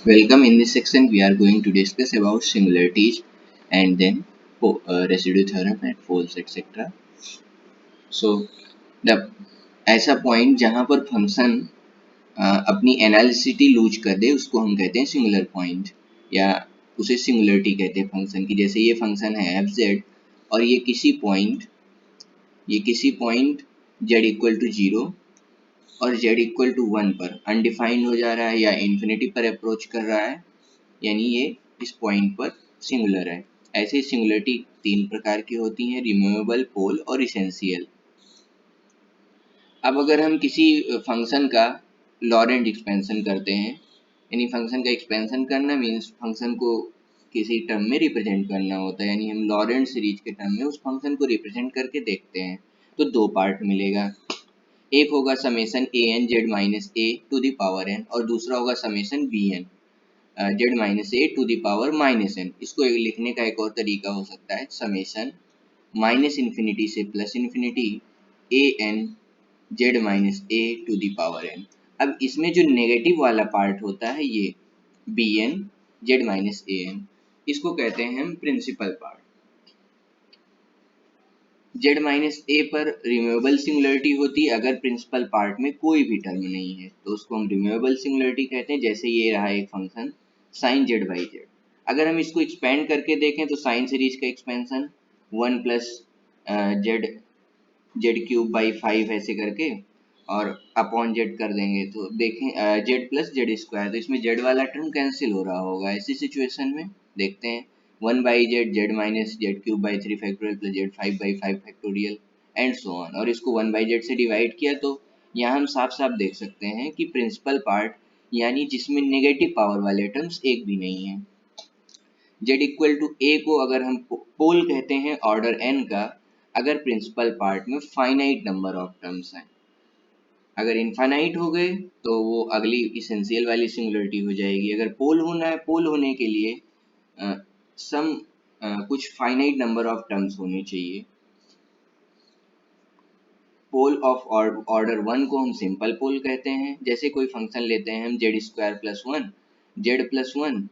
Welcome. In this section, we are going to discuss about singularities and then residue theorem and poles etc. So, the ऐसा point जहाँ पर function अपनी एनालिसिटी loose कर दे उसको हम कहते हैं सिंगुलर पॉइंट या उसे सिंगुलरिटी कहते हैं फंक्शन की। जैसे ये फंक्शन है एफ जेड और ये किसी point Z equal to zero और जेड इक्वल टू वन पर अनडिफाइंड हो जा रहा है या इन्फिनिटी पर अप्रोच कर रहा है, यानी ये इस पॉइंट पर सिंगुलर है। ऐसे सिंगुलरिटी तीन प्रकार की होती हैं, रिमूवेबल, पोल और इसेंशियल। अब अगर हम किसी फंक्शन का लॉरेंट एक्सपेंशन करते हैं, यानी फंक्शन का एक्सपेंशन करना मीन्स फंक्शन को किसी टर्म में रिप्रेजेंट करना होता है, यानी हम लॉरेंट सीरीज के टर्म में उस फंक्शन को रिप्रेजेंट करके देखते हैं तो दो पार्ट मिलेगा। एक होगा summation A N Z minus A to the power N और दूसरा होगा summation B N Z minus A to the power minus N. इसको लिखने का एक और तरीका हो सकता है समेशन माइनस इन्फिनिटी से plus infinity A N Z minus A to the power N. अब इसमें जो नेगेटिव वाला पार्ट होता है ये B N Z minus A N, इसको कहते हैं हम प्रिंसिपल पार्ट। जेड माइनस ए पर रिमूवेबल सिंगुलरिटी होती है अगर प्रिंसिपल पार्ट में कोई भी टर्म नहीं है तो उसको हम रिमूवेबल सिंगुलरिटी कहते हैं। जैसे ये रहा एक function sine Z by Z, अगर हम इसको एक्सपेंड करके देखें तो साइन सीरीज का expansion one plus Z Z cube by five ऐसे करके और अपॉन जेड कर देंगे तो देखें जेड प्लस जेड स्क्वायर, तो इसमें जेड वाला टर्म कैंसिल हो रहा होगा। ऐसी सिचुएशन में देखते हैं one by Z minus Z cube by three factorial plus Z five by five factorial and so on, और इसको वन बाई जेड से डिवाइड किया तो यहाँ हम साफ साफ देख सकते हैं कि प्रिंसिपल पार्ट यानी जिसमें नेगेटिव पावर वाले टर्म्स एक भी नहीं है। जेड इक्वल टू ए को अगर हम पोल कहते हैं ऑर्डर एन का, अगर प्रिंसिपल पार्ट में फाइनाइट नंबर ऑफ टर्म्स हैं। अगर इनफाइनाइट हो गए तो वो अगली इसेंशियल वाली सिंगुलरिटी हो जाएगी। अगर पोल होना है, पोल होने के लिए सम कुछ फाइनाइट नंबर ऑफ टर्म्स होने चाहिए। पोल ऑफ ऑर्डर वन को हम सिंपल पोल कहते हैं। जैसे कोई फंक्शन लेते हैं हम जेड स्क्वायर प्लस वन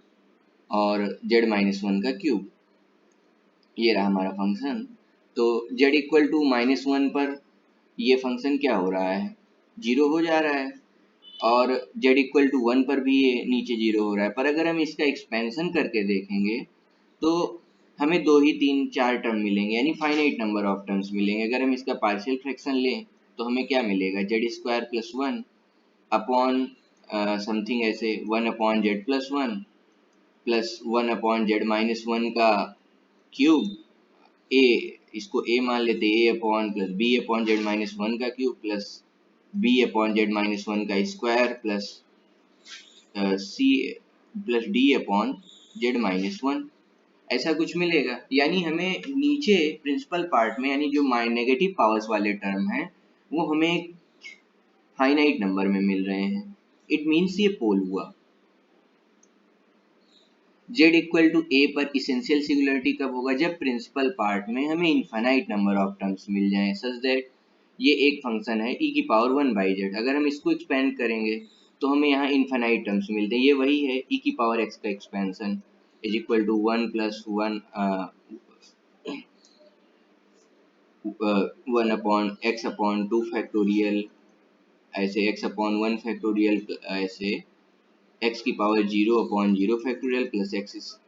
और जेड माइनस वन का क्यूब, ये रहा हमारा फंक्शन। तो Z equal to minus one पर ये फंक्शन क्या हो रहा है, जीरो हो जा रहा है, और जेड इक्वल टू वन पर भी ये नीचे जीरो हो रहा है। पर अगर हम इसका एक्सपेंशन करके देखेंगे तो हमें दो ही तीन चार टर्म मिलेंगे, यानी फाइनाइट नंबर ऑफ टर्म्स मिलेंगे। अगर हम इसका पार्शियल फ्रैक्शन लें तो हमें क्या मिलेगा, z square plus one upon something ऐसे one upon z plus one upon Z minus one का क्यूब, ए इसको ए मान लेते, a upon plus b upon Z minus one का cube plus b upon Z minus one का square plus c plus d upon Z minus one, ऐसा कुछ मिलेगा। यानी हमें नीचे प्रिंसिपल पार्ट में यानी जो नेगेटिव पावर्स वाले टर्म हैं वो हमें फाइनाइट नंबर में मिल रहे हैं। इट मीन्स ये पोल हुआ। जेड इक्वल टू ए पर इसेंशियल सिंगुलरिटी कब होगा, जब प्रिंसिपल पार्ट में हमें इनफाइनाइट नंबर ऑफ टर्म्स मिल जाएं सच दैट ये एक फंक्शन है ई की पावर वन बाई जेड, अगर हम इसको एक्सपेंड करेंगे तो हमें यहाँ इनफाइनाइट टर्म्स मिलते हैं। ये वही है ई की पावर एक्स का expansion is equal to one plus one upon x upon two factorial, ऐसे एक्स अपॉन वन फैक्टोरियल, ऐसे एक्स की power zero upon zero factorial plus x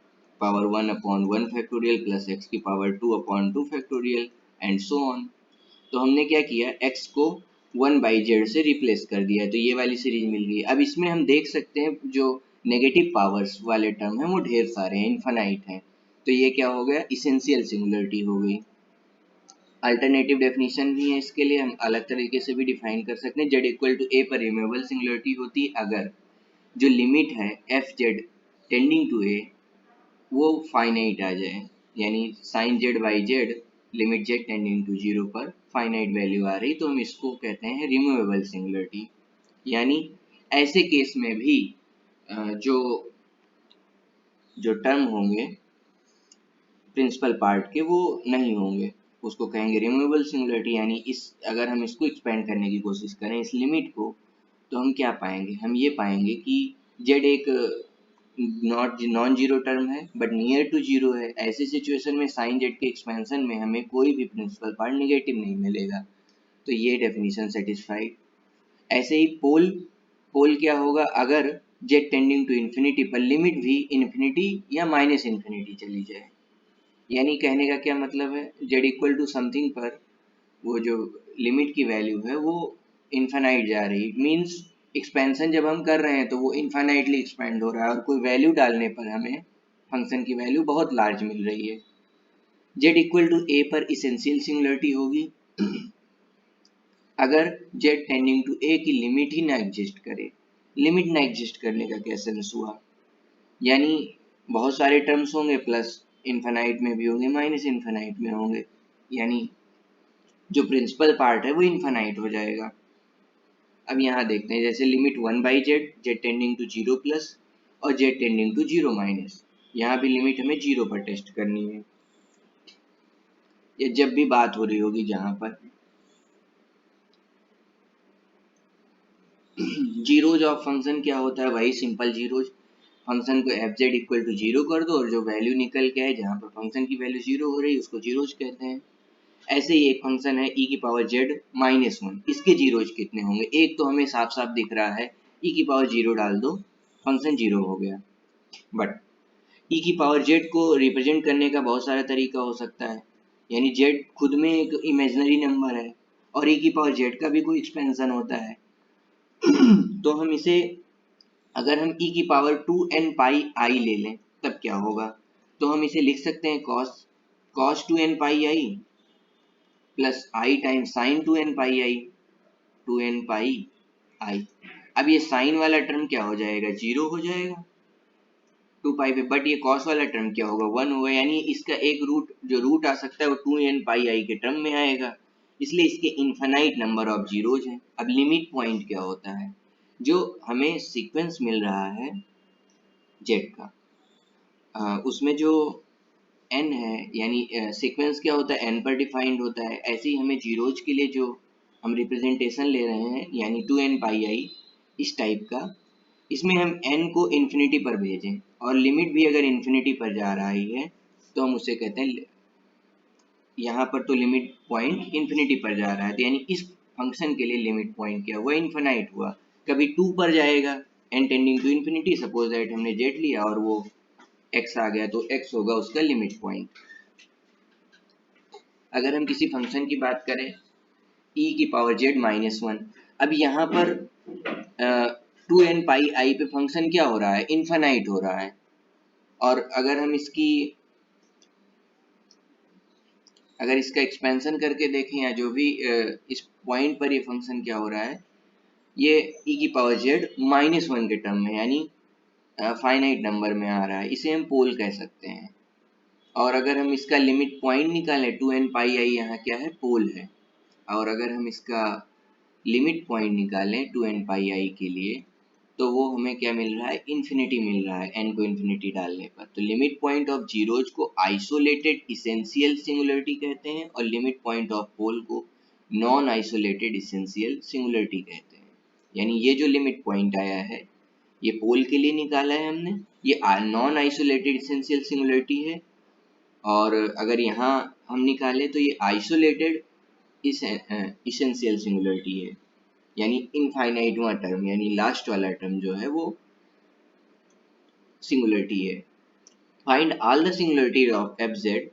power one upon one factorial plus x की power two upon two factorial and so on. तो हमने क्या किया, x को one by z से replace कर दिया तो ये वाली सीरीज मिल गई। अब इसमें हम देख सकते हैं जो नेगेटिव पावर्स वाले टर्म हैं वो ढेर सारे हैं, इनफाइनाइट हैं, तो ये क्या हो गया, इसेंशियल सिंगुलरिटी हो गई। अल्टरनेटिव डेफिनेशन भी है इसके लिए, हम अलग तरीके से भी डिफाइन कर सकते हैं। जेड इक्वल टू ए पर रिमूवेबल सिंगुलरिटी होती है अगर जो लिमिट है F Z tending to A वो फाइनाइट आ जाए, यानी sine Z by Z limit Z tending to zero पर फाइनाइट वैल्यू आ रही तो हम इसको कहते हैं रिमूवेबल सिंगुलरिटी। यानी ऐसे केस में भी जो जो टर्म होंगे प्रिंसिपल पार्ट के वो नहीं होंगे, उसको कहेंगे रिमूवेबल सिंगुलरिटी। यानी इस अगर हम इसको एक्सपेंड करने की कोशिश करें इस लिमिट को तो हम क्या पाएंगे, हम ये पाएंगे कि जेड एक नॉन जीरो टर्म है बट नियर टू जीरो है, ऐसी सिचुएशन में साइन जेड के एक्सपेंशन में हमें कोई भी प्रिंसिपल पार्ट निगेटिव नहीं मिलेगा, तो ये डेफिनेशन सेटिस्फाइड। ऐसे ही पोल पोल क्या होगा, अगर जेड टेंडिंग टू इन्फिनिटी पर लिमिट भी इन्फिनिटी या माइनस इन्फिनिटी चली जाए, यानी कहने का क्या मतलब है, जेड इक्वल टू समथिंग पर वो जो लिमिट की वैल्यू है वो इन्फानाइट जा रही, मीन्स एक्सपेंशन जब हम कर रहे हैं तो वो इन्फानाइटली एक्सपेंड हो रहा है और कोई वैल्यू डालने पर हमें फंक्शन की वैल्यू बहुत लार्ज मिल रही है। जेड इक्वल टू ए पर इसेंशियल सिंगुलरिटी होगी अगर जेड टेंडिंग टू ए की लिमिट ही ना एग्जिस्ट करे। लिमिट ना एग्जिस्ट करने का क्या सेंस हुआ, यानी बहुत सारे टर्म्स होंगे, प्लस इन्फानाइट में भी होंगे, माइनस इन्फानाइट में होंगे, यानी जो प्रिंसिपल पार्ट है वो इन्फानाइट हो जाएगा। अब यहाँ देखते हैं, जैसे limit 1/z z tending to zero plus और z tending to zero minus, यहाँ भी लिमिट हमें जीरो पर टेस्ट करनी है, या जब भी बात हो रही होगी जहाँ पर जीरोज ऑफ फंक्शन क्या होता है, वही सिंपल जीरोज, फंक्शन को F Z equal to zero कर दो और जो वैल्यू निकल के है जहाँ पर फंक्शन की वैल्यू जीरो हो रही है उसको जीरोज कहते हैं। ऐसे ही एक फंक्शन है ई की पावर जेड माइनस वन, इसके जीरोज कितने होंगे, एक तो हमें साफ साफ दिख रहा है, ई की पावर जीरो डाल दो फंक्शन जीरो हो गया, बट ई की पावर जेड को रिप्रेजेंट करने का बहुत सारा तरीका हो सकता है, यानी जेड खुद में एक इमेजनरी नंबर है और ई की पावर जेड का भी कोई एक्सपेंशन होता है तो हम इसे, अगर हम ई की पावर 2n पाई ले लें तब क्या होगा, तो हम इसे लिख सकते हैं cos 2n पाई आई प्लस आई टाइम साइन 2n पाई आई, 2n पाई आई। अब ये साइन वाला टर्म क्या हो जाएगा, जीरो हो जाएगा 2 पाई पे, बट ये कॉस वाला टर्म क्या होगा, 1 होगा, यानी इसका एक रूट जो रूट आ सकता है वो 2n पाई आई के टर्म में आएगा, इसलिए इसके इन्फानाइट नंबर ऑफ जीरोज हैं। अब लिमिट पॉइंट क्या होता है, जो हमें सीक्वेंस मिल रहा है जेड का, उसमें जो n है, यानी सीक्वेंस क्या होता है, n पर डिफाइंड होता है, ऐसे ही हमें जीरोज के लिए जो हम रिप्रेजेंटेशन ले रहे हैं यानी 2n पाई आई इस टाइप का, इसमें हम n को इन्फिनिटी पर भेजें और लिमिट भी अगर इन्फिनिटी पर जा रही है तो हम उसे कहते हैं, यहाँ पर तो लिमिट पॉइंट इन्फिनिटी पर जा रहा है, तो यानी इस फंक्शन के लिए लिमिट पॉइंट क्या हुआ, इन्फिनाइट हुआ, कभी 2 पर जाएगा n tending to infinity, suppose that हमने जेड लिया और वो x आ गया तो x होगा उसका लिमिट पॉइंट। अगर हम किसी फंक्शन की बात करें e की पावर z माइनस वन, अब यहाँ पर 2n पाई आई पे फंक्शन क्या हो रहा है, इन्फानाइट हो रहा है, और अगर इसका एक्सपेंशन करके देखें या जो भी इस पॉइंट पर ये फंक्शन क्या हो रहा है, ये e की पावर z माइनस वन के टर्म में, यानी फाइनाइट नंबर में आ रहा है, इसे हम पोल कह सकते हैं। और अगर हम इसका लिमिट पॉइंट निकालें 2n पाई आई यहाँ क्या है, पोल है, और अगर हम इसका लिमिट पॉइंट निकालें 2n पाई आई के लिए तो वो हमें क्या मिल रहा है, इन्फिनिटी मिल रहा है n को इन्फिनिटी डालने पर। तो लिमिट पॉइंट ऑफ जीरोज को आइसोलेटेड इसेंशियल सिंगुलरिटी कहते हैं और लिमिट पॉइंट ऑफ पोल को नॉन आइसोलेटेड इसेंशियल सिंगुलरिटी कहते हैं। यानी ये जो लिमिट पॉइंट आया है ये पोल के लिए निकाला है हमने, ये नॉन आइसोलेटेड इसेंशियल सिंगुलरिटी है, और अगर यहाँ हम निकालें तो ये आइसोलेटेड इसेंशियल सिंगुलरिटी है, यानी इनफाइनाइटवां टर्म, यानी लास्ट वाला टर्म जो है वो सिंगुलरिटी है। Find all the singularity of F Z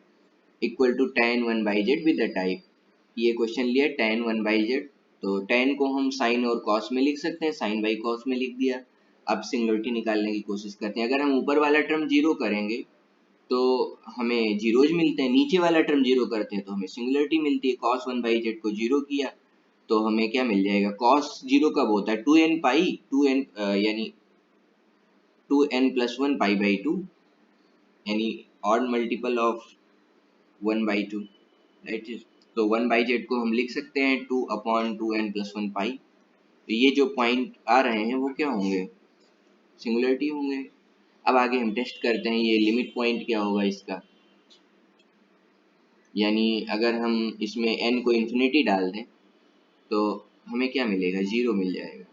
equal to tan 1/z with the type, ये क्वेश्चन लिया tan 1/z, तो tan को हम साइन और कॉस में लिख सकते हैं, साइन बाई कॉस में लिख दिया। अब सिंगुलरिटी निकालने की कोशिश करते हैं, अगर हम ऊपर वाला टर्म जीरो करेंगे तो हमें जीरोज मिलते हैं, नीचे वाला टर्म जीरो करते हैं तो हमें सिंगुलरिटी मिलती है। cos 1/z को जीरो किया तो हमें क्या मिल जाएगा, cos जीरो कब होता है, 2n यानी 2n+1 π/2, यानी ऑड मल्टीपल ऑफ 1/2, राइट। तो 1/z को हम लिख सकते हैं 2/2n+1 पाई, तो ये जो पॉइंट आ रहे हैं वो क्या होंगे, सिंगुलरिटी होंगे। अब आगे हम टेस्ट करते हैं ये लिमिट पॉइंट क्या होगा इसका, यानी अगर हम इसमें n को इन्फिनिटी डाल दें तो हमें क्या मिलेगा, जीरो मिल जाएगा।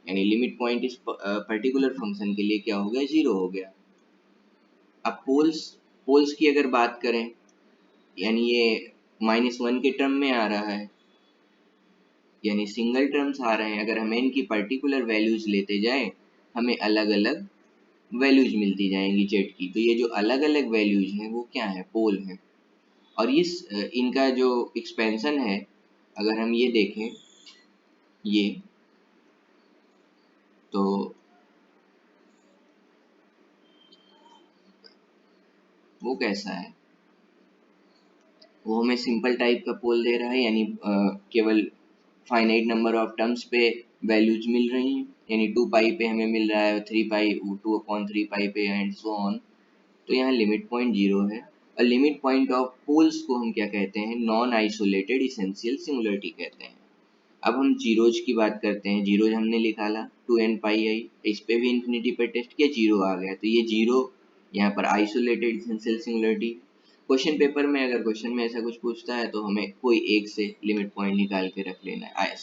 यानी लिमिट पॉइंट इस पर्टिकुलर फंक्शन के लिए क्या हो गया, 0 हो गया। अब पोल्स पोल्स की अगर बात करें, यानी ये -1 के टर्म में आ रहा है, यानी सिंगल टर्म्स आ रहे हैं। अगर हम इनकी पर्टिकुलर वैल्यूज लेते जाएं, हमें अलग अलग वैल्यूज मिलती जाएंगी जेड की। तो ये जो अलग अलग वैल्यूज हैं वो क्या है, पोल हैं। और इनका जो एक्सपेंशन है, अगर हम ये देखें, ये तो वो कैसा है, वो हमें सिंपल टाइप का पोल दे रहा है, यानी केवल फाइनाइट नंबर ऑफ टर्म्स पे वैल्यूज मिल रही हैं। यानी 2 पाई पे हमें मिल रहा है 3 पाई, 2/3 पाई पे एंड सो ऑन। तो यहाँ लिमिट पॉइंट 0 है। और लिमिट पॉइंट ऑफ पोल्स को हम क्या कहते हैं, नॉन आइसोलेटेड इसेंशियल सिंगुलरिटी कहते हैं। अब हम जीरोज की बात करते हैं। जीरोज हमने निकाला 2n पाई आई, इस पे भी इंफिनिटी पर टेस्ट किया, 0 आ गया। तो ये 0 यहाँ पर isolated essential singularity. Question paper में अगर क्वेश्चन में ऐसा कुछ पूछता है तो हमें कोई एक से लिमिट पॉइंट निकाल के रख लेना है।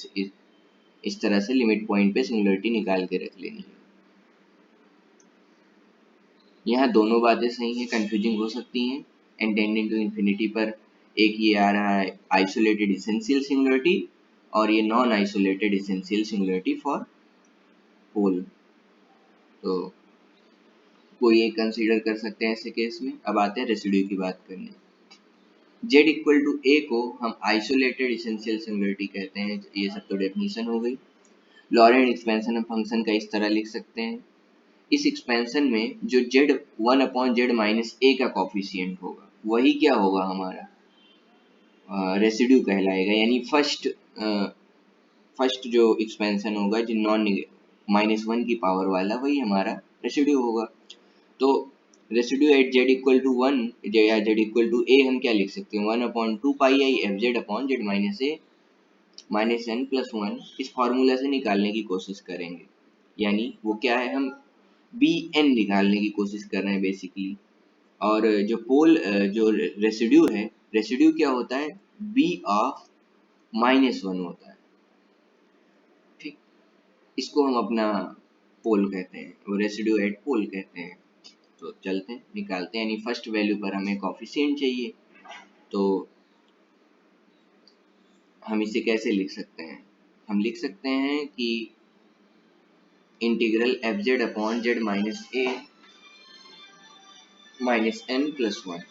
इस तरह से लिमिट पॉइंट पे सिंगुलरिटी निकाल के रख लेनी है। यहाँ दोनों बातें सही हैं, कंफ्यूजिंग हो सकती हैं। एंड टेंडिंग टू इन्फिनिटी पर एक ये आ रहा है आइसोलेटेड इसेंशियल सिंगुलरिटी, और ये non isolated essential singularity for pole. तो कोई एक कंसीडर कर सकते हैं ऐसे केस में। अब आते हैं रेसिड्यू की बात करने। z इक्वल टू a को हम आइसोलेटेड इसेंशियल सिंगुलरिटी कहते हैं। ये सब तो डेफिनेशन हो गई। लॉरेंट एक्सपेंशन ऑफ फंक्शन का इस तरह लिख सकते हैं। इस एक्सपेंशन में जो z 1/z माइनस a का कॉफिशिएंट होगा वही क्या होगा, हमारा रेसिड्यू कहलाएगा। यानी फर्स्ट जो एक्सपेंशन होगा जो नॉन -1 की पावर वाला, वही हमारा रेसिड्यू होगा। तो residue at Z equal to 1 या जेड इक्वल टू ए हम क्या लिख सकते हैं, 1/2 pi I F z upon Z minus a minus n plus 1। इस फार्मूला से निकालने की कोशिश करेंगे। यानी वो क्या है, हम बी एन निकालने की कोशिश कर रहे हैं बेसिकली। और जो जो रेसिड्यू है, रेसिड्यू क्या होता है, बी ऑफ -1 होता है। ठीक, इसको हम अपना पोल कहते हैं, वो रेसिड्यू एट पोल कहते हैं। तो चलते हैं निकालते हैं। यानी फर्स्ट वैल्यू पर हमें कॉफिशिएंट चाहिए, तो हम इसे कैसे लिख सकते हैं, हम लिख सकते हैं कि integral f z upon Z minus a minus n plus 1,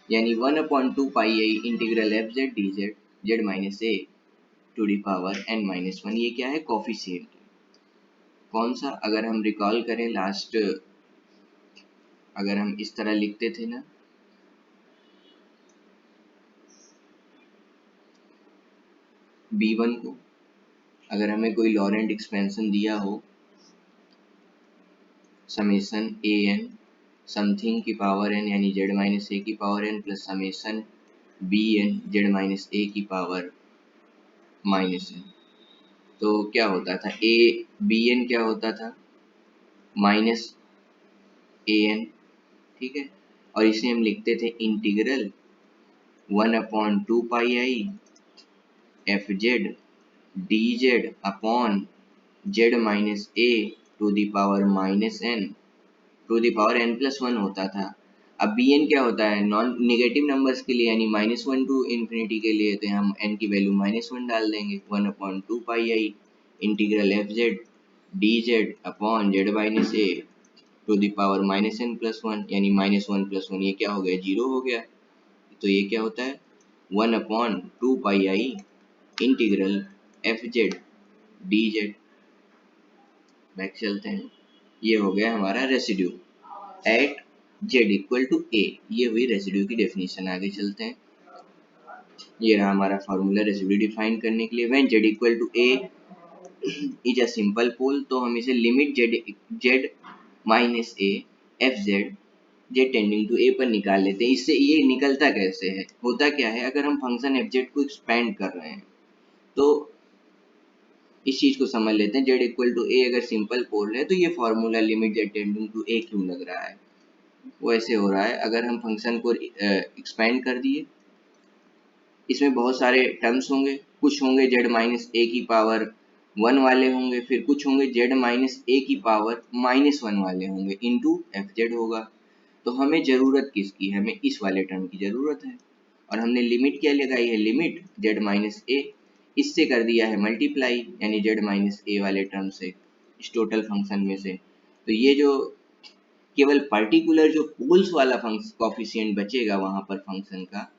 यानी 1/2 pi i integral f Z D z z minus A to the power n minus 1। ये क्या है, कॉफिशिएंट। कौन सा, अगर हम रिकॉल करें लास्ट, अगर हम इस तरह लिखते थे ना, b1 को अगर हमें कोई लॉरेंट एक्सपेंशन दिया हो, समेशन ए एन समथिंग की पावर एन, यानी जेड माइनस ए की power N plus summation B N Z minus a की पावर माइनस एन, तो क्या होता था, ए बी एन क्या होता था, माइनस ए एन। ठीक है, और इसे हम लिखते थे integral 1/2 pi I F Z D Z upon Z minus A to the power minus N to the power N plus 1 होता था। अब बी एन क्या होता है, नॉन निगेटिव नंबर्स के लिए, यानी -1 टू इन्फिनिटी के लिए, तो हम एन की वैल्यू -1 डाल देंगे। 1/2 pi i integral f Z D Z upon Z minus A to the power minus n plus 1, यानी -1 प्लस 1 ये क्या हो गया, 0 हो गया। तो ये क्या होता है, 1/2 pi i integral f Z D z. Back चलते हैं, ये हो गया हमारा residue at Z equal to a. ये हुई रेसिड्यू की डेफिनेशन। आगे चलते हैं, ये रहा हमारा फार्मूला रेसिड्यू डिफाइन करने के लिए। When z equal to a is a simple pole, तो हम इसे limit z minus a f Z tending to a पर निकाल लेते हैं। इससे ये निकलता कैसे है, होता क्या है, अगर हम फंक्शन एफ जेड को एक्सपेंड कर रहे हैं तो इस चीज को समझ लेते हैं। जेड इक्वल टू ए अगर सिंपल पोल है तो ये formula limit Z tending to a क्यों लग रहा है, वो ऐसे हो रहा है। अगर हम फंक्शन को एक्सपेंड कर दिए, इसमें बहुत सारे टर्म्स होंगे, कुछ होंगे जेड माइनस ए की पावर 1 वाले होंगे, फिर कुछ होंगे z माइनस ए की पावर -1 वाले होंगे, इंटू एफ जेड होगा। तो हमें ज़रूरत किसकी है? हमें इस वाले टर्म की ज़रूरत है, और हमने लिमिट क्या लगाई है? लिमिट z माइनस ए, इससे कर दिया है मल्टीप्लाई, यानी z माइनस ए वाले टर्म से, इस टोटल फंक्शन में से। तो ये जो केवल पर्टिकुलर जो पोल्स वाला फंक्शन कॉफिशिएंट बचेगा वहाँ पर फंक्शन का,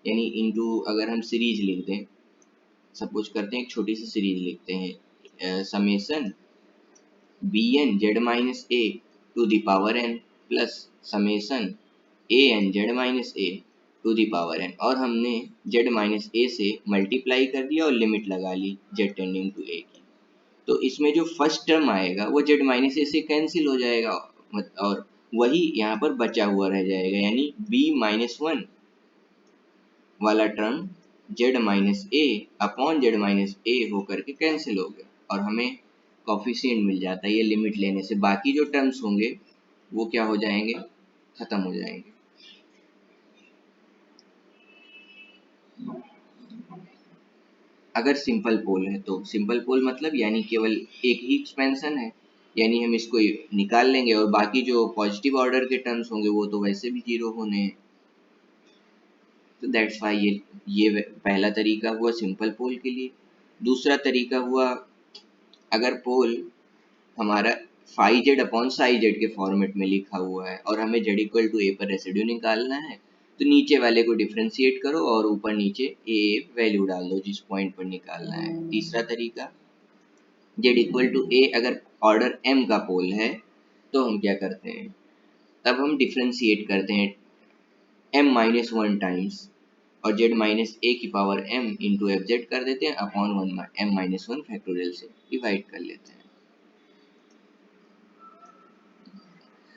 यानी इंटू, अगर हम सीरीज लिख दें, सपोज करते हैं एक छोटी सी सीरीज लिखते हैं, summation B N Z minus A to the power N plus summation A N Z minus A to the power N, और हमने जेड माइनस ए से मल्टीप्लाई कर दिया और लिमिट लगा ली जेड टेंडिंग टू ए की। तो इसमें जो फर्स्ट टर्म आएगा वो जेड माइनस ए से कैंसिल हो जाएगा, और वही यहाँ पर बचा हुआ रह जाएगा, यानी b-1 वाला टर्म जेड माइनस ए अपॉन जेड माइनस ए होकर के कैंसिल हो गया, और हमें कॉफिशिएंट मिल जाता है ये लिमिट लेने से। बाकी जो टर्म्स होंगे वो क्या हो जाएंगे? खत्म हो जाएंगे। अगर सिंपल पोल है तो सिंपल पोल मतलब यानी केवल एक ही एक्सपेंशन है, यानी हम इसको निकाल लेंगे, और बाकी जो पॉजिटिव ऑर्डर के टर्म्स होंगे वो तो वैसे भी जीरो होने हैं। तो दैट्स वाई ये पहला तरीका हुआ सिंपल पोल के लिए। दूसरा तरीका हुआ, अगर पोल हमारा phi Z upon psi Z के फॉर्मेट में लिखा हुआ है और हमें जेड इक्वल टू ए पर रेसिड्यू निकालना है, तो नीचे वाले को डिफ्रेंशिएट करो और ऊपर नीचे ए वैल्यू डाल दो जिस पॉइंट पर निकालना है। तीसरा तरीका, जेड इक्वल टू ए अगर ऑर्डर एम का पोल है तो हम क्या करते हैं? तब हम डिफ्रेंशिएट करते हैं m-1 टाइम्स, और जेड माइनस ए की power m into F Z कर देते हैं अपॉन m-1 फैक्टोरियल से डिवाइड कर लेते हैं।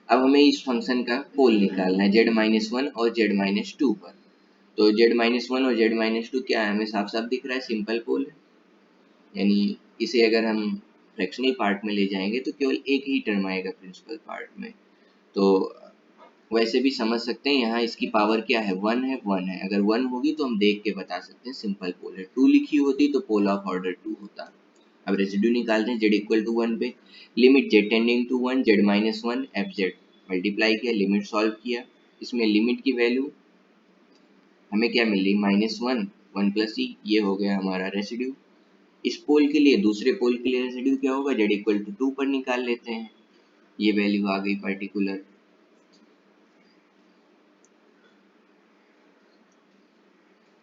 अब हमें इस फंक्शन का पोल निकालना है z-1 और z-2 पर। तो z-1 और z-2 क्या है? हमें साफ साफ दिख रहा है, सिंपल पोल है, यानी इसे अगर हम फ्रैक्शनल पार्ट में ले जाएंगे तो केवल एक ही टर्म आएगा प्रिंसिपल पार्ट में। तो वैसे भी समझ सकते हैं यहाँ इसकी पावर क्या है? 1 है, 1 है। अगर 1 होगी तो हम देख के बता सकते हैं सिंपल पोल है। 2 लिखी होती तो पोल ऑफ ऑर्डर 2 होता। अब रेसिड्यू निकालते हैं z इक्वल टू 1 पे, limit z tending to 1 z-1 F Z, multiply किया, लिमिट सॉल्व किया, इसमें लिमिट की वैल्यू हमें क्या मिल रही? -1 1 प्लस ई, ये हो गया हमारा रेसिड्यू। इस पोल के लिए, दूसरे पोल के लिए रेसिड्यू क्या होगा? z इक्वल टू 2 पर निकाल लेते हैं, ये वैल्यू आ गई particular.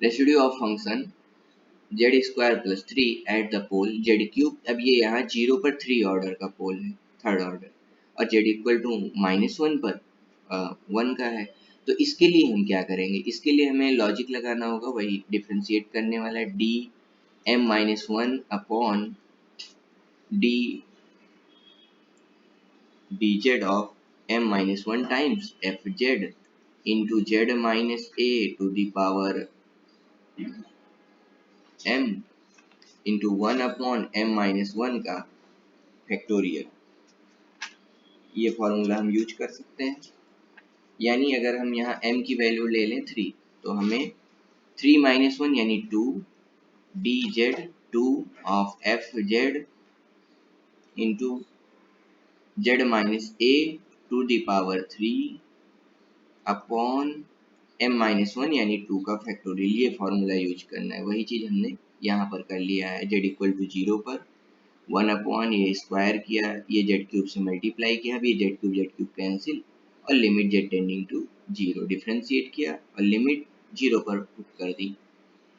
Residue of function Z square plus 3 at the pole Z cube. अब ये यहाँ 0 पर 3 ऑर्डर का पोल है, थर्ड ऑर्डर, और जेड इक्वल टू -1 पर 1 का है। तो इसके लिए हम क्या करेंगे? इसके लिए हमें लॉजिक लगाना होगा, वही डिफ्रेंशिएट करने वाला है, D m-1 upon D dz of m-1 times F Z into Z minus A to the power m into 1 upon m-1 का फैक्टोरियल। ये फॉर्मूला हम यूज कर सकते हैं, यानी अगर हम यहाँ m की वैल्यू ले लें 3, तो हमें 3-1 यानी 2 dz2 of F Z into Z minus A to the power 3 upon m-1 यानी 2 का फैक्टोरियल। ये फॉर्मूला यूज करना है, वही चीज़ हमने यहाँ पर कर लिया है। z इक्वल टू 0 पर 1 अपॉन ये स्क्वायर किया, ये जेड क्यूब से मल्टीप्लाई किया, अब ये जेड क्यूब कैंसिल, और limit Z tending to 0 differentiate किया और लिमिट 0 पर पुट कर दी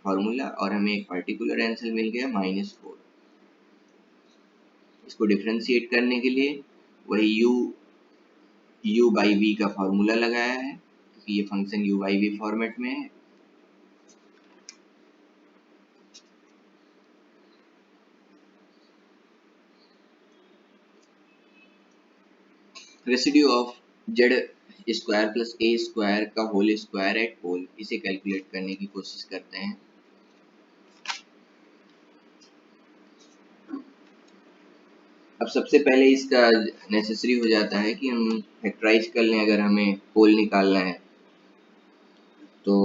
फॉर्मूला, और हमें एक पर्टिकुलर आंसर मिल गया -4। इसको डिफ्रेंशिएट करने के लिए वही u बाई v का फॉर्मूला लगाया है, क्योंकि ये function u by v format में है। Residue of Z square plus A square का होल स्क्वायर एट पोल, इसे कैलकुलेट करने की कोशिश करते हैं। अब सबसे पहले इसका नेसेसरी हो जाता है कि हम फैक्टराइज कर लें, अगर हमें पोल निकालना है तो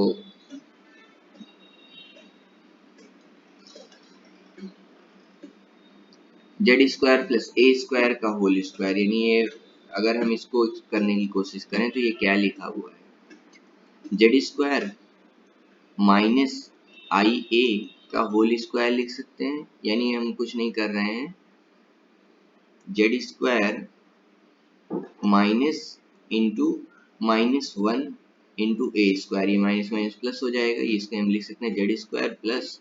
जेड स्क्वायर प्लस ए स्क्वायर का होल स्क्वायर, यानी ये अगर हम इसको करने की कोशिश करें तो ये क्या लिखा हुआ है, जेड स्क्वायर माइनस आई ए का होल स्क्वायर लिख सकते हैं। यानी हम कुछ नहीं कर रहे हैं, z square minus into -1 into a square, ये माइनस माइनस प्लस हो जाएगा, इसको हम लिख सकते हैं जेड स्क्वायर प्लस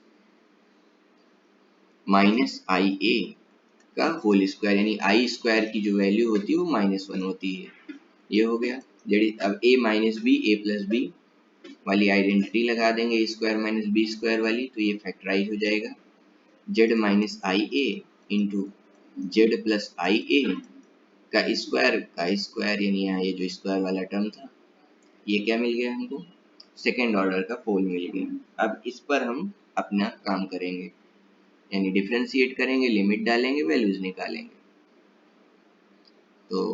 माइनस आई ए का होल स्क्वायर, यानी आई स्क्वायर की जो वैल्यू होती है वो -1 होती है। ये हो गया जेड। अब ए माइनस बी, ए प्लस बी वाली आइडेंटिटी लगा देंगे, ए स्क्वायर माइनस बी स्क्वायर वाली, तो ये फैक्टराइज हो जाएगा। Z minus I A into Z plus i ए का स्क्वायर, यानी यहाँ ये जो स्क्वायर वाला टर्म था, ये क्या मिल गया हमको, सेकेंड ऑर्डर का पोल मिल गया। अब इस पर हम अपना काम करेंगे, यानी डिफरेंशिएट करेंगे, लिमिट डालेंगे, वैल्यूज निकालेंगे। तो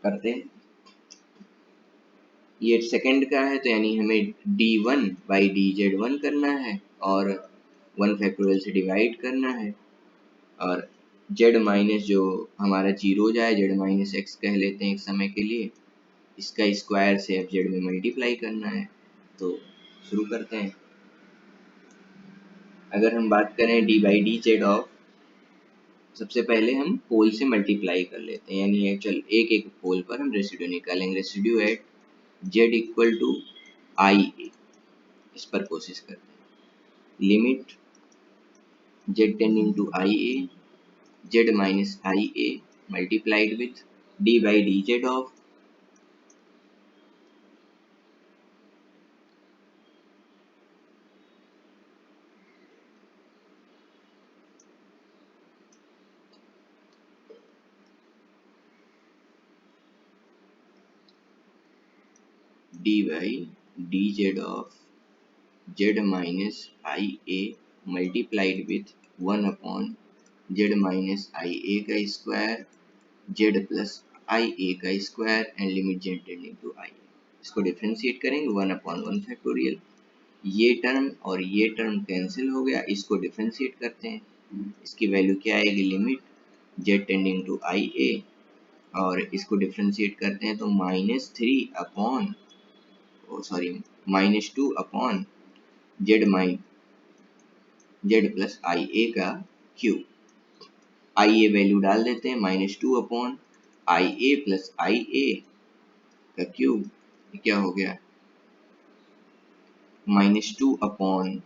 करते हैं, ये सेकंड का है तो यानी हमें d1 by D Z one करना है और 1 फैक्टोरियल से डिवाइड करना है, और z माइनस जो हमारा जीरो हो जाए, z माइनस एक्स कह लेते हैं एक समय के लिए, इसका स्क्वायर से अब z में मल्टीप्लाई करना है। तो शुरू करते हैं। अगर हम बात करें d by D Z of, सबसे पहले हम पोल से मल्टीप्लाई कर लेते हैं, यानी चल एक एक पोल पर हम रेसिड्यू निकालेंगे। Residue at z equal to i a, इस पर कोशिश करते हैं। Limit z tending to i a, z minus I a multiplied with d by D Z of d by D Z of z minus I a multiplied with 1 upon z minus आई ए का square, z plus i ए का square and limit z tending to i. इसको differentiate करेंगे 1 upon 1 factorial, ये term और ये term cancel हो गया, इसको डिफ्रेंशिएट करते हैं। इसकी वैल्यू क्या आएगी, limit z tending to i ए, और इसको डिफ्रेंशिएट करते हैं तो -2 अपॉन जेड प्लस आई ए का क्यूब। आई ए वैल्यू डाल देते हैं, -2 upon I A plus i ए का क्यूब, क्या हो गया, -2 अपॉन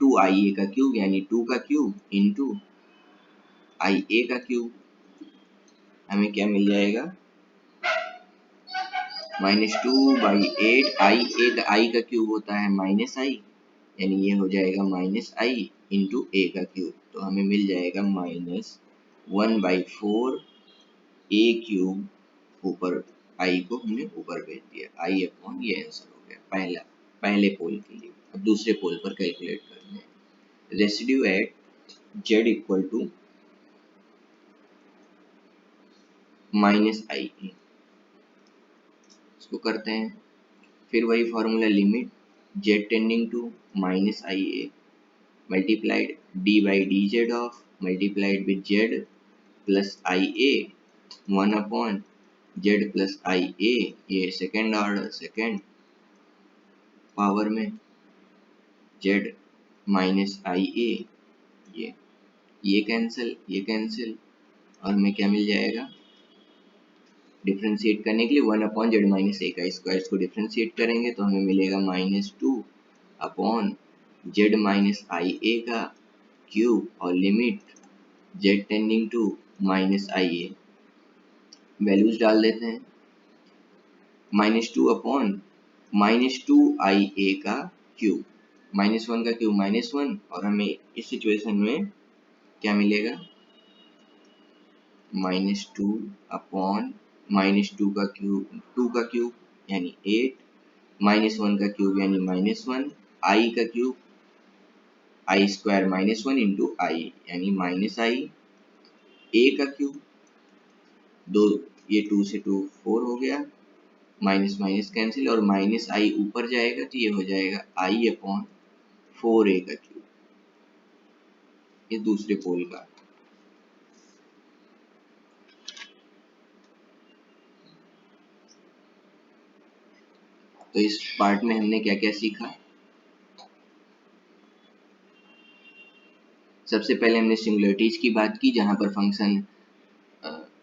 2 आई ए का क्यूब, यानी 2 का क्यूब इंटू आई ए का क्यूब। हमें क्या मिल जाएगा, -2/8 आई का क्यूब होता है -i, यानी ये हो जाएगा -i इंटू ए का क्यूब, तो हमें मिल जाएगा -1/4 ए क्यूब, ऊपर आई को हमने ऊपर भेज दिया, आई अपॉन, ये आंसर हो गया पहले पोल के लिए। अब दूसरे पोल पर कैलकुलेट करते हैं। Residue at z equal to -i, इसको करते हैं। फिर वही formula, limit z tending to -ia multiplied d by D Z of multiplied with z plus ia 1 upon z plus ia, ये सेकेंड ऑर्डर सेकेंड पावर में z minus ia, ये cancel और हमें क्या मिल जाएगा, डिफ्रेंशिएट करने के लिए 1 अपॉन जेड माइनस ए का स्क्वायर, इसको डिफ्रेंशिएट करेंगे तो हमें मिलेगा -2 अपॉन जेड माइनस आई ए का क्यूब और limit z tending to -ia, values डाल देते हैं, -2 अपॉन -2 आई ए का क्यूब, -1 का क्यूब -1, और हमें इस सिचुएशन में क्या मिलेगा, -2 अपॉन -2 का क्यूब, 2 का क्यूब यानी 8, -1 का क्यूब यानी -1, आई का क्यूब आई स्क्वायर -1 इंटू आई यानी -i, ए का क्यूब, दो, ये 2 से 2 4 हो गया, माइनस माइनस कैंसिल, और -i ऊपर जाएगा तो ये हो जाएगा i अपॉन 4a का क्यूब। ये दूसरे पोल का। तो इस पार्ट में हमने क्या क्या सीखा। सबसे पहले हमने सिंगुलरिटीज की बात की, जहाँ पर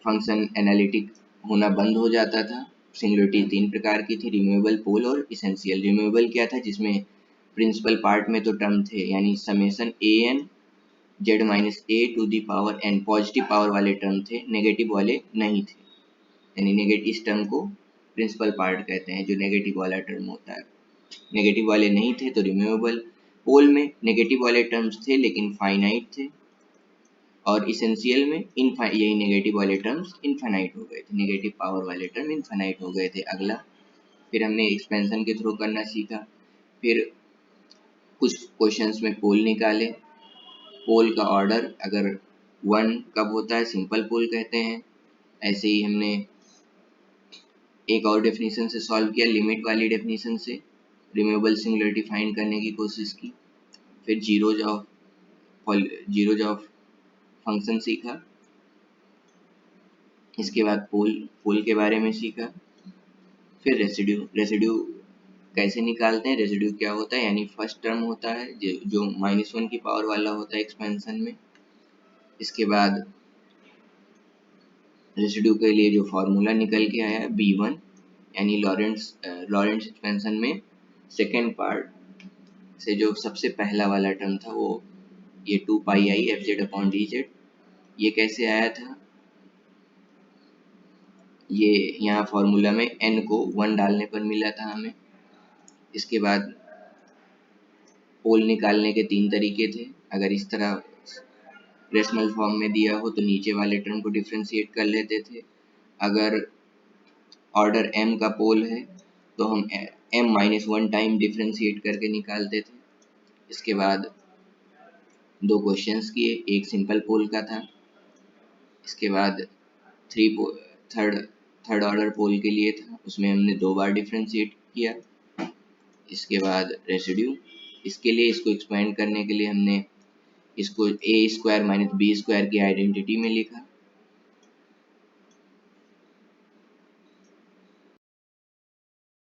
फंक्शन एनालिटिक होना बंद हो जाता था। सिंगुलरिटी तीन प्रकार की थी, रिमूवेबल, पोल और इसेंशियल। रिमूवेबल क्या था, जिसमें प्रिंसिपल पार्ट में तो टर्म थे, यानी summation A N Z minus A to the power N, positive power वाले टर्म थे, नेगेटिव वाले नहीं थे। यानी नेगेटिव, इस टर्म को प्रिंसिपल पार्ट कहते हैं, जो नेगेटिव वाला टर्म होता है। नेगेटिव वाले नहीं थे तो रिमूवेबल। पोल में नेगेटिव वाले टर्म्स थे लेकिन फाइनाइट थे, और इसेंशियल में यही नेगेटिव वाले टर्म्स इनफाइनाइट हो गए थे, नेगेटिव पावर वाले टर्म इनफाइनाइट हो गए थे। अगला, फिर हमने एक्सपेंशन के थ्रू करना सीखा। फिर कुछ क्वेश्चंस में पोल निकाले। पोल का ऑर्डर अगर 1 कब होता है, सिंपल पोल कहते हैं। ऐसे ही हमने एक और डेफिनेशन से सॉल्व किया, लिमिट वाली डेफिनेशन से रिमूवेबल सिंगुलरिटी फाइंड करने की कोशिश की। फिर जीरोज ऑफ फंक्शन सीखा। इसके बाद पोल के बारे में सीखा। फिर रेसिड्यू कैसे निकालते हैं, रेसिड्यू क्या होता है, यानी फर्स्ट टर्म होता है जो -1 की पावर वाला होता है एक्सपेंशन में। इसके बाद रेसिड्यू के लिए जो फॉर्मूला निकल के आया B1, यानी लॉरेंट्स एक्सपेंशन में सेकेंड पार्ट से जो सबसे पहला वाला टर्म था वो ये 2 पाई आई FZ/dz। ये कैसे आया था, ये यहाँ फॉर्मूला में n को 1 डालने पर मिला था हमें। इसके बाद पोल निकालने के 3 तरीके थे। अगर इस तरह रेशनल फॉर्म में दिया हो तो नीचे वाले टर्म को डिफ्रेंशिएट कर लेते थे। अगर ऑर्डर m का पोल है तो हम m-1 टाइम डिफ्रेंशिएट करके निकालते थे। इसके बाद 2 क्वेश्चंस किए, एक सिंपल पोल का था। इसके बाद थर्ड ऑर्डर पोल के लिए था, उसमें हमने 2 बार डिफ्रेंशिएट किया। इसके बाद रेसिड्यू, इसके लिए इसको एक्सपेंड करने के लिए हमने इसको a² - b² की आइडेंटिटी में लिखा।